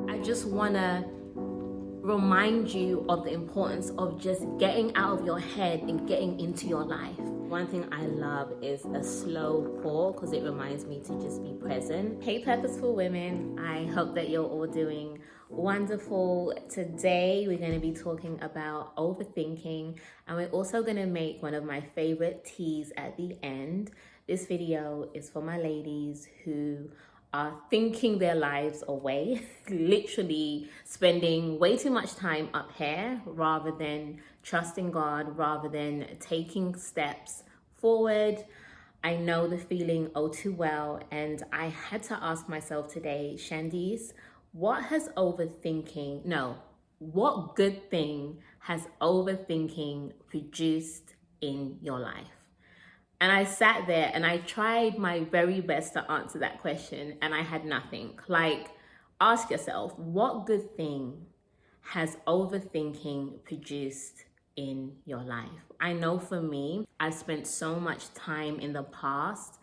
I just want to remind you of the importance of just getting out of your head and getting into your life. One thing I love is a slow pour because it reminds me to just be present. Hey Purposeful Women, I hope that you're all doing wonderful. Today we're going to be talking about overthinking, and we're also going to make one of my favorite teas at the end. This video is for my ladies who are thinking their lives away, literally spending way too much time up here rather than trusting God, rather than taking steps forward. I know the feeling oh too well, and I had to ask myself today, Shandice, what good thing has overthinking produced in your life? And I sat there and I tried my very best to answer that question, and I had nothing. Like, ask yourself, what good thing has overthinking produced in your life? I know for me, I've spent so much time in the past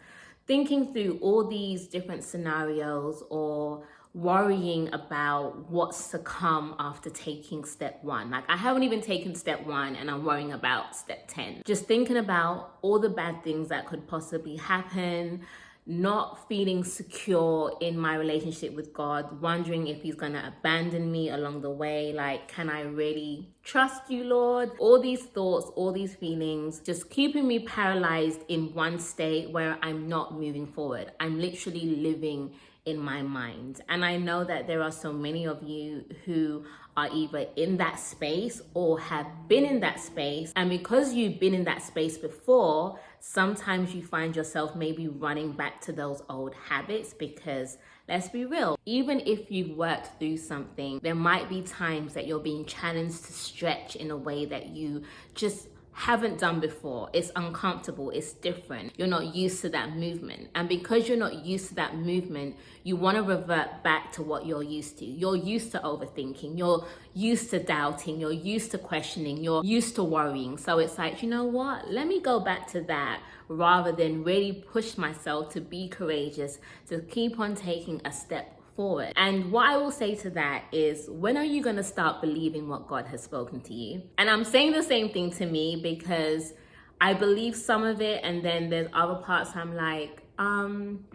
thinking through all these different scenarios or worrying about what's to come after taking step one. Like, I haven't even taken step one and I'm worrying about step 10. Just thinking about all the bad things that could possibly happen, not feeling secure in my relationship with God, wondering if he's gonna abandon me along the way. Like, can I really trust you, Lord? All these thoughts, all these feelings, just keeping me paralyzed in one state where I'm not moving forward. I'm literally living in my mind. And I know that there are so many of you who are either in that space or have been in that space. And because you've been in that space before, sometimes you find yourself maybe running back to those old habits, because let's be real, even if you've worked through something, there might be times that you're being challenged to stretch in a way that you just haven't done before. It's uncomfortable, it's different. You're not used to that movement. And because you're not used to that movement, you want to revert back to what you're used to. You're used to overthinking, you're used to doubting, you're used to questioning, you're used to worrying. So it's like, you know what? Let me go back to that rather than really push myself to be courageous, to keep on taking a step forward. And what I will say to that is, when are you going to start believing what God has spoken to you? And I'm saying the same thing to me because I believe some of it, and then there's other parts I'm like, can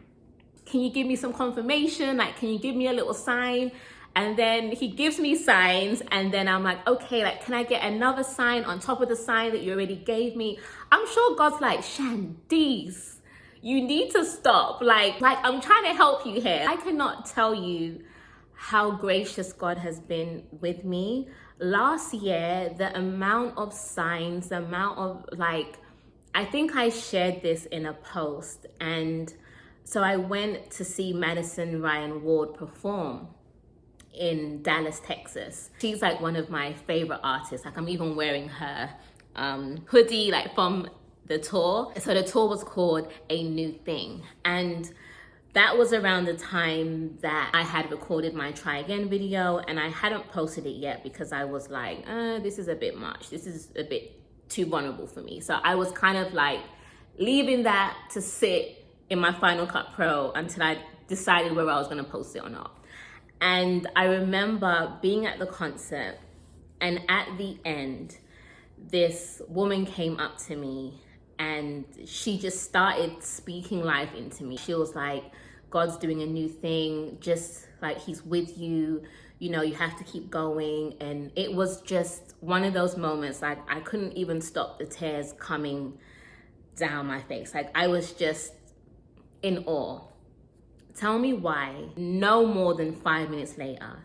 you give me some confirmation? Like, can you give me a little sign? And then he gives me signs, and then I'm like, okay, like, can I get another sign on top of the sign that you already gave me? I'm sure God's like, Shandice, you need to stop. Like I'm trying to help you here. I cannot tell you how gracious God has been with me. Last year, the amount of signs, the amount of I think I shared this in a post. And so I went to see Madison Ryan Ward perform in Dallas, Texas. She's like one of my favorite artists. Like, I'm even wearing her hoodie from the tour. So the tour was called A New Thing. And that was around the time that I had recorded my Try Again video, and I hadn't posted it yet because I was like, this is a bit much. This is a bit too vulnerable for me. So I was kind of leaving that to sit in my Final Cut Pro until I decided whether I was gonna post it or not. And I remember being at the concert, and at the end, this woman came up to me and she just started speaking life into me. She was like, God's doing a new thing, just he's with you, you know, you have to keep going. And it was just one of those moments, I couldn't even stop the tears coming down my face. I was just in awe. Tell me why, no more than 5 minutes later,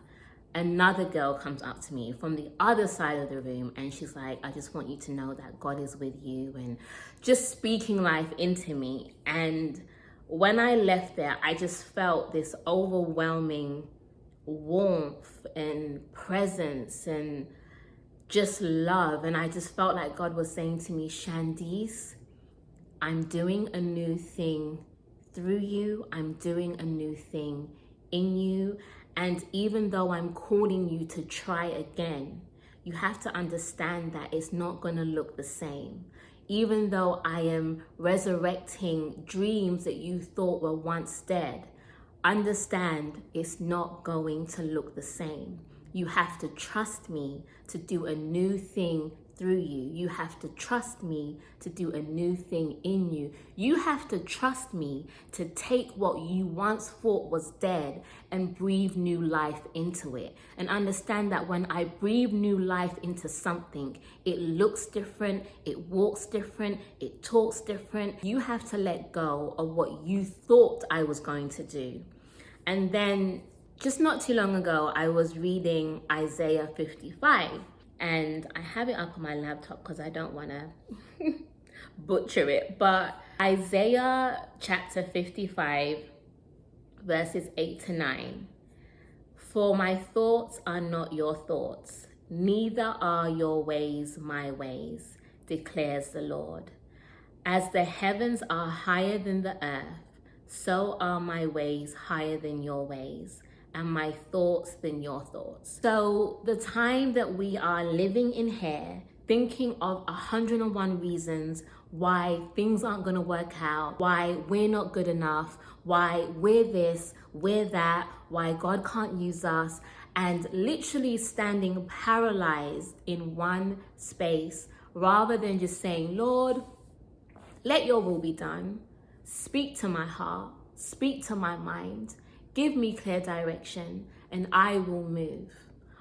another girl comes up to me from the other side of the room, and she's like, I just want you to know that God is with you, and just speaking life into me. And when I left there, I just felt this overwhelming warmth and presence and just love. And I just felt like God was saying to me, Shandice, I'm doing a new thing through you. I'm doing a new thing in you. And even though I'm calling you to try again, you have to understand that it's not going to look the same. Even though I am resurrecting dreams that you thought were once dead, understand it's not going to look the same. You have to trust me to do a new thing through you. You have to trust me to do a new thing in you. You have to trust me to take what you once thought was dead and breathe new life into it. And understand that when I breathe new life into something, it looks different, it walks different, it talks different. You have to let go of what you thought I was going to do. And then just not too long ago, I was reading Isaiah 55. And I have it up on my laptop because I don't want to butcher it. But Isaiah chapter 55, verses 8 to 9. For my thoughts are not your thoughts, neither are your ways my ways, declares the Lord. As the heavens are higher than the earth, so are my ways higher than your ways, and my thoughts than your thoughts. So the time that we are living in here, thinking of 101 reasons why things aren't gonna work out, why we're not good enough, why we're this, we're that, why God can't use us, and literally standing paralyzed in one space, rather than just saying, Lord, let your will be done. Speak to my heart, speak to my mind. Give me clear direction and I will move.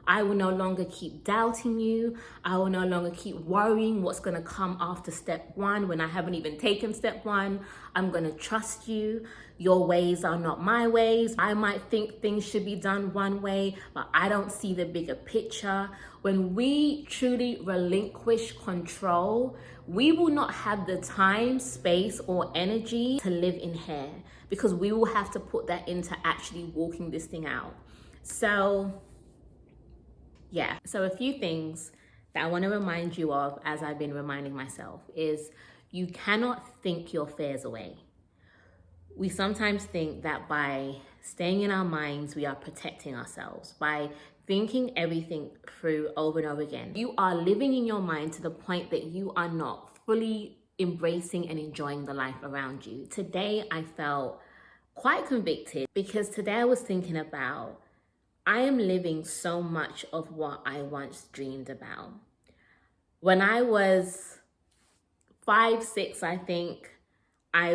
I will no longer keep doubting you. I will no longer keep worrying what's going to come after step one when I haven't even taken step one. I'm going to trust you. Your ways are not my ways. I might think things should be done one way, but I don't see the bigger picture. When we truly relinquish control, we will not have the time, space, or energy to live in here, because we will have to put that into actually walking this thing out. So yeah, so a few things that I want to remind you of, as I've been reminding myself, is you cannot think your fears away. We sometimes think that by staying in our minds, we are protecting ourselves. By thinking everything through over and over again, you are living in your mind to the point that you are not fully embracing and enjoying the life around you. Today, I felt quite convicted because today I was thinking about, I am living so much of what I once dreamed about. When I was 5, 6, I think, I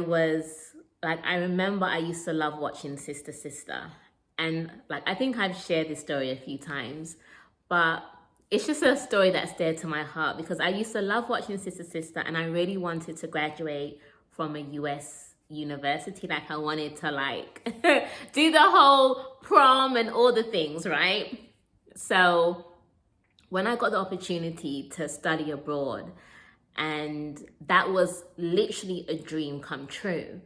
remember I used to love watching Sister Sister. And I think I've shared this story a few times, but it's just a story that's dear to my heart because I used to love watching Sister Sister and I really wanted to graduate from a US university. I wanted to do the whole prom and all the things, right? So when I got the opportunity to study abroad, and that was literally a dream come true.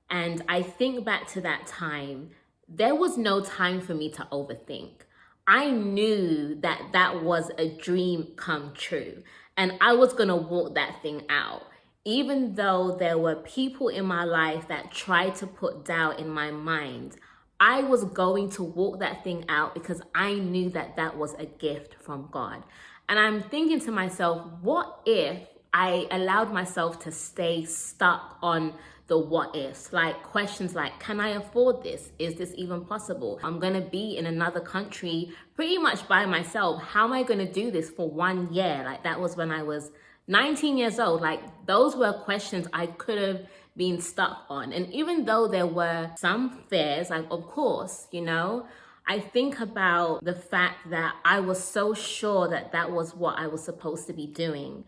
And I think back to that time, there was no time for me to overthink. I knew that that was a dream come true and I was gonna walk that thing out. Even though there were people in my life that tried to put doubt in my mind, I was going to walk that thing out because I knew that that was a gift from God. And I'm thinking to myself, what if I allowed myself to stay stuck on the what ifs, questions like, can I afford this? Is this even possible? I'm gonna be in another country pretty much by myself. How am I gonna do this for 1 year? That was when I was 19 years old. Those were questions I could have been stuck on. And even though there were some fears, of course, I think about the fact that I was so sure that that was what I was supposed to be doing.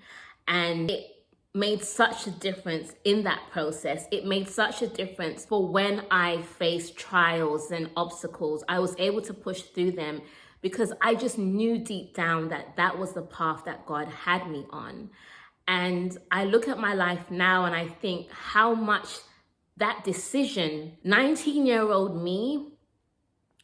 And it made such a difference in that process. It made such a difference for when I faced trials and obstacles. I was able to push through them because I just knew deep down that that was the path that God had me on. And I look at my life now and I think how much that decision, 19-year-old me,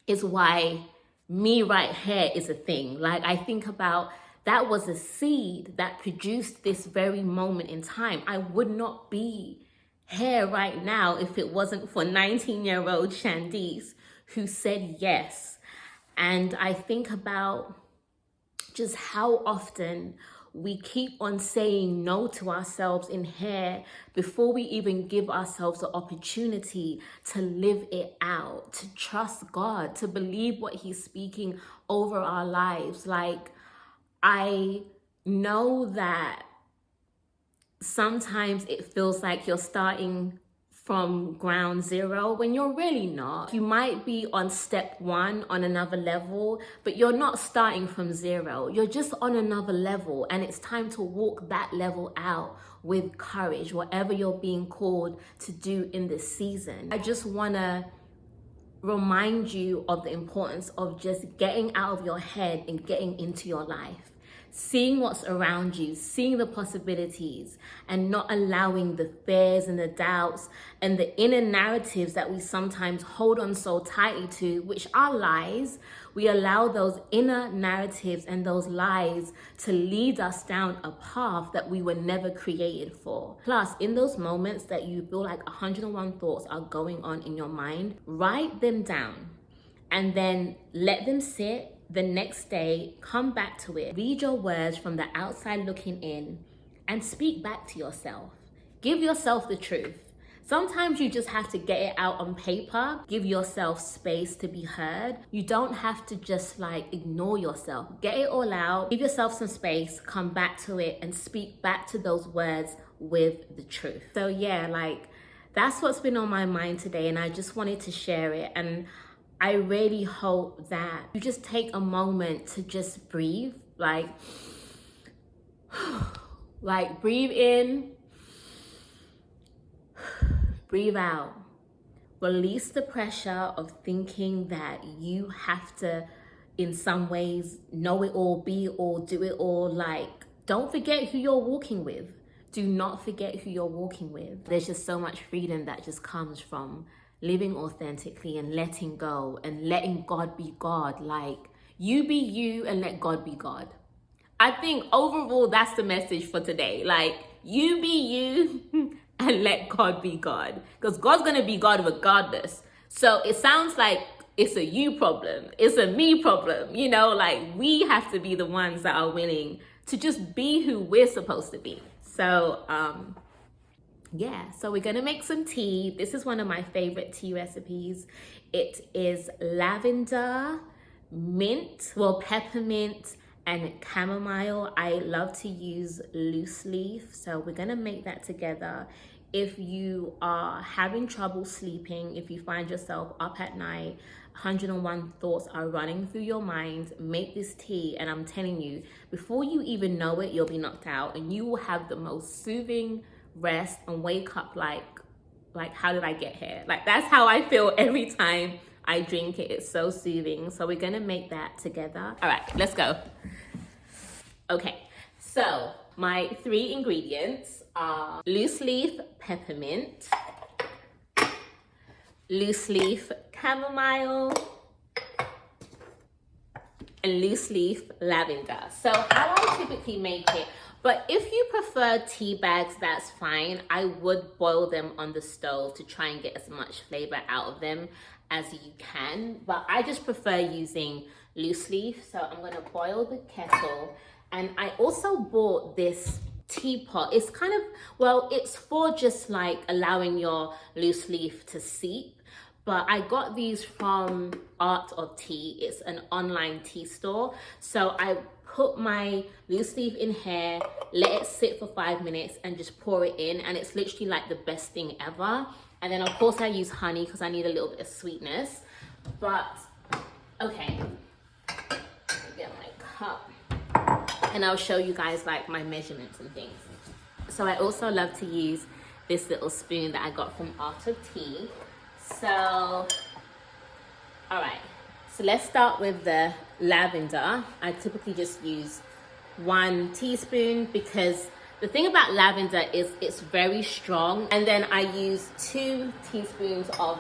is why me right here is a thing. I think about, that was a seed that produced this very moment in time. I would not be here right now if it wasn't for 19-year-old Shandice who said yes. And I think about just how often we keep on saying no to ourselves in here before we even give ourselves the opportunity to live it out, to trust God, to believe what He's speaking over our lives. Like, I know that sometimes it feels like you're starting from ground zero when you're really not. You might be on step one on another level, but you're not starting from zero. You're just on another level, and it's time to walk that level out with courage, whatever you're being called to do in this season. I just want to remind you of the importance of just getting out of your head and getting into your life, seeing what's around you, seeing the possibilities, and not allowing the fears and the doubts and the inner narratives that we sometimes hold on so tightly to, which are lies. We allow those inner narratives and those lies to lead us down a path that we were never created for. Plus, in those moments that you feel like 101 thoughts are going on in your mind, write them down and then let them sit. The next day, come back to it. Read your words from the outside looking in and speak back to yourself. Give yourself the truth. Sometimes you just have to get it out on paper. Give yourself space to be heard. You don't have to just ignore yourself. Get it all out. Give yourself some space. Come back to it and speak back to those words with the truth. So yeah, that's what's been on my mind today, and I just wanted to share it. And I really hope that you just take a moment to just breathe, breathe in, breathe out. Release the pressure of thinking that you have to, in some ways, know it all, be it all, do it all. Don't forget who you're walking with. Do not forget who you're walking with. There's just so much freedom that just comes from living authentically and letting go and letting God be God. You be you and let God be God. I think overall that's the message for today. You be you and let God be God, because God's gonna be God regardless. So it sounds like it's a you problem, it's a me problem, we have to be the ones that are willing to just be who we're supposed to be. So yeah, so we're gonna make some tea. This is one of my favorite tea recipes. It is lavender, peppermint, and chamomile. I love to use loose leaf, so we're gonna make that together. If you are having trouble sleeping, if you find yourself up at night, 101 thoughts are running through your mind, make this tea, and I'm telling you, before you even know it, you'll be knocked out, and you will have the most soothing rest and wake up like how did I get here? That's how I feel every time I drink it. It's so soothing. So we're gonna make that together. All right, let's go. Okay, so my 3 ingredients are loose leaf peppermint, loose leaf chamomile, and loose leaf lavender. So how I typically make it, but if you prefer tea bags, that's fine. I would boil them on the stove to try and get as much flavor out of them as you can. But I just prefer using loose leaf. So I'm gonna boil the kettle. And I also bought this teapot. It's kind of, it's for just allowing your loose leaf to seep. But I got these from Art of Tea. It's an online tea store. So I put my loose leaf in here, let it sit for 5 minutes, and just pour it in. And it's literally the best thing ever. And then of course I use honey because I need a little bit of sweetness. But okay, get my cup, and I'll show you guys my measurements and things. So I also love to use this little spoon that I got from Art of Tea. So, all right, so let's start with the lavender. I typically just use 1 teaspoon because the thing about lavender is it's very strong. And then I use 2 teaspoons of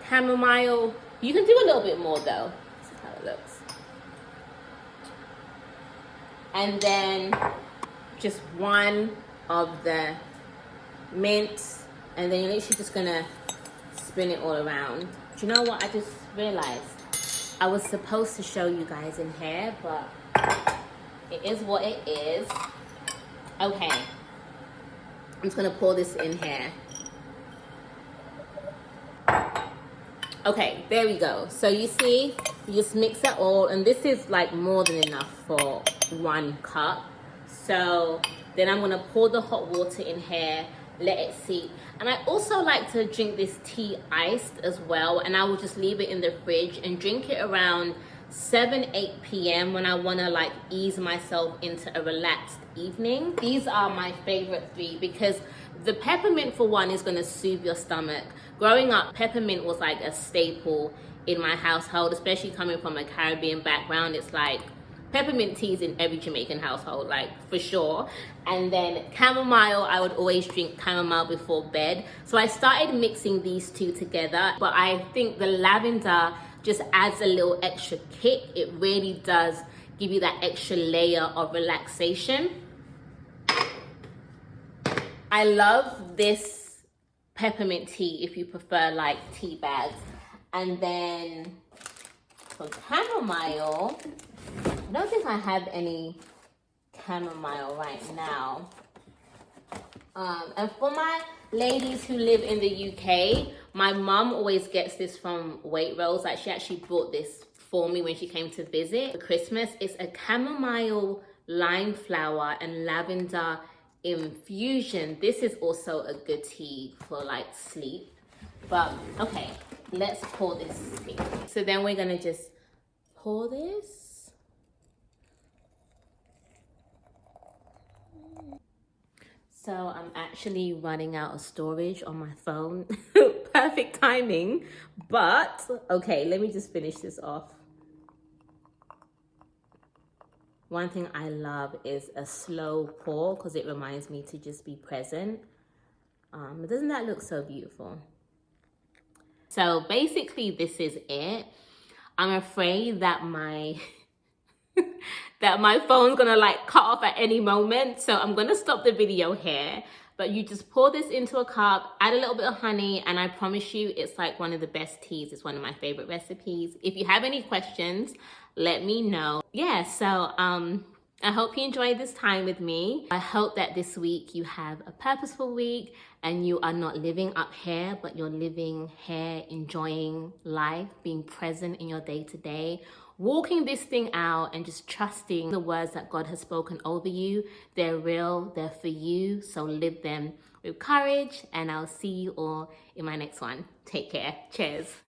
chamomile. You can do a little bit more though. This is how it looks. And then just 1 of the mint. And then you're literally just gonna spin it all around. Do you know what I just realized? I was supposed to show you guys in here, but It is what it is. Okay. I'm just gonna pour this in here. Okay, there we go. So you see, you just mix it all, and this is like more than enough for 1 cup. So then I'm gonna pour the hot water in here, let it seep. And I also like to drink this tea iced as well, and I will just leave it in the fridge and drink it around 7-8 p.m. when I wanna like ease myself into a relaxed evening. These are my favorite 3 because the peppermint, for one, is gonna soothe your stomach. Growing up, peppermint was like a staple in my household, especially coming from a Caribbean background. It's like peppermint teas in every Jamaican household, like for sure. And then chamomile, I would always drink chamomile before bed. So I started mixing these 2 together, but I think the lavender just adds a little extra kick. It really does give you that extra layer of relaxation. I love this peppermint tea if you prefer like tea bags. And then for chamomile, I don't think I have any chamomile right now. And for my ladies who live in the UK, my mum always gets this from Waitrose. Like, she actually brought this for me when she came to visit for Christmas. It's a chamomile, lime flower, and lavender infusion. This is also a good tea for like sleep. But okay, let's pour this tea. So then we're gonna just pour this. So I'm actually running out of storage on my phone. Perfect timing. But okay, let me just finish this off. One thing I love is a slow pour because it reminds me to just be present. Doesn't that look so beautiful? So basically this is it. I'm afraid that my that my phone's gonna like cut off at any moment. So I'm gonna stop the video here. But you just pour this into a cup, add a little bit of honey, and I promise you it's like one of the best teas. It's one of my favorite recipes. If you have any questions, let me know. Yeah, so I hope you enjoyed this time with me. I hope that this week you have a purposeful week and you are not living up here, but you're living here, enjoying life, being present in your day-to-day, walking this thing out and just trusting the words that God has spoken over you. They're real, they're for you, so live them with courage, and I'll see you all in my next one. Take care. Cheers.